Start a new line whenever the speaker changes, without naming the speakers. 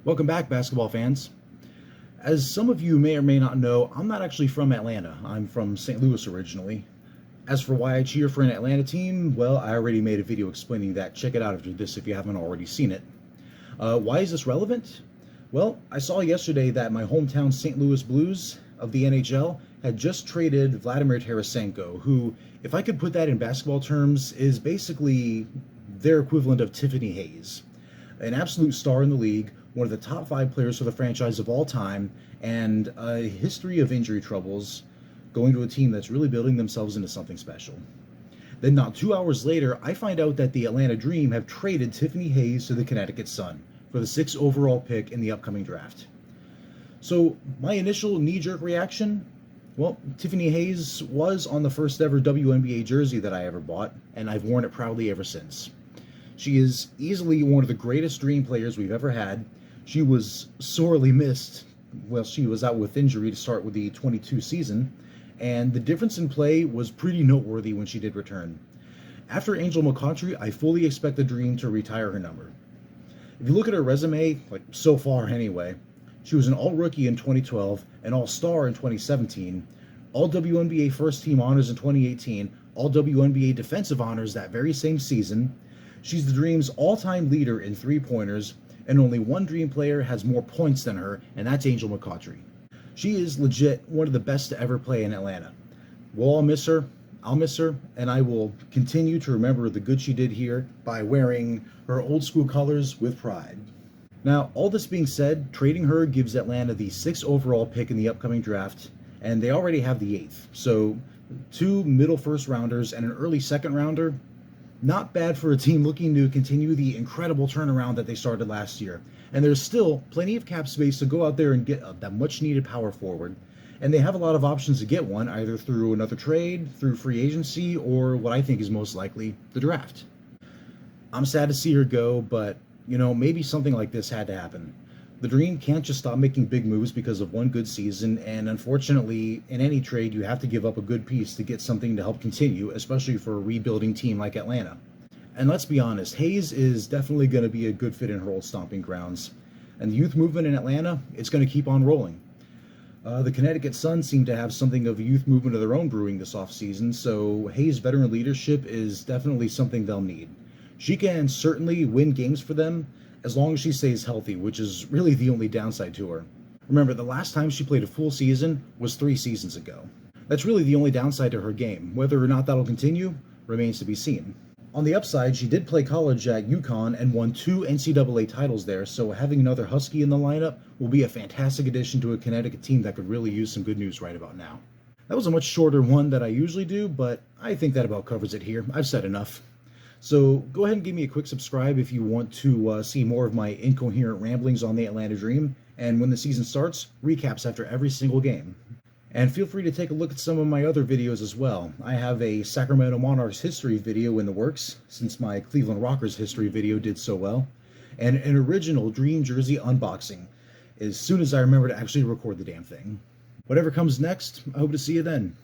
Welcome back, basketball fans. As some of you may or may not know, I'm not actually from Atlanta. I'm from St. Louis originally. As for why I cheer for an Atlanta team, well, I already made a video explaining that. Check it out after this if you haven't already seen it. Why is this relevant? Well, I saw yesterday that my hometown St. Louis Blues of the NHL had just traded Vladimir Tarasenko, who, if I could put that in basketball terms, is basically their equivalent of Tiffany Hayes. An absolute star in the league, one of the top 5 players for the franchise of all time, and a history of injury troubles, going to a team that's really building themselves into something special. Then not 2 hours later, I find out that the Atlanta Dream have traded Tiffany Hayes to the Connecticut Sun for the 6th overall pick in the upcoming draft. So my initial knee-jerk reaction, well, Tiffany Hayes was on the first ever WNBA jersey that I ever bought, and I've worn it proudly ever since. She is easily one of the greatest Dream players we've ever had. She was sorely missed. Well, she was out with injury to start with the 22 season, and the difference in play was pretty noteworthy when she did return. After Angel McCoughtry, I fully expect the Dream to retire her number. If you look at her resume, like so far anyway, she was an All-Rookie in 2012, an All-Star in 2017, All-WNBA First-Team honors in 2018, All-WNBA Defensive honors that very same season. She's the Dream's all-time leader in three-pointers, and only one Dream player has more points than her, and that's Angel McCoughtry. She is legit one of the best to ever play in Atlanta. We'll all miss her, I'll miss her, and I will continue to remember the good she did here by wearing her old-school colors with pride. Now, all this being said, trading her gives Atlanta the 6th overall pick in the upcoming draft, and they already have the 8th. So 2 middle first-rounders and an early second-rounder, not bad for a team looking to continue the incredible turnaround that they started last year. And there's still plenty of cap space to go out there and get that much-needed power forward. And they have a lot of options to get one, either through another trade, through free agency, or what I think is most likely, the draft. I'm sad to see her go, but, maybe something like this had to happen. The Dream can't just stop making big moves because of one good season, and unfortunately, in any trade, you have to give up a good piece to get something to help continue, especially for a rebuilding team like Atlanta. And let's be honest, Hayes is definitely going to be a good fit in her old stomping grounds. And the youth movement in Atlanta, it's going to keep on rolling. The Connecticut Sun seem to have something of a youth movement of their own brewing this offseason, so Hayes' veteran leadership is definitely something they'll need. She can certainly win games for them, as long as she stays healthy, which is really the only downside to her. Remember, the last time she played a full season was 3 seasons ago. That's really the only downside to her game. Whether or not that'll continue remains to be seen. On the upside, she did play college at UConn and won 2 NCAA titles there, so having another Husky in the lineup will be a fantastic addition to a Connecticut team that could really use some good news right about now. That was a much shorter one than I usually do, but I think that about covers it here. I've said enough. So go ahead and give me a quick subscribe if you want to see more of my incoherent ramblings on the Atlanta Dream, and when the season starts, recaps after every single game. And feel free to take a look at some of my other videos as well. I have a Sacramento Monarchs history video in the works, since my Cleveland Rockers history video did so well, and an original Dream jersey unboxing, as soon as I remember to actually record the damn thing. Whatever comes next, I hope to see you then.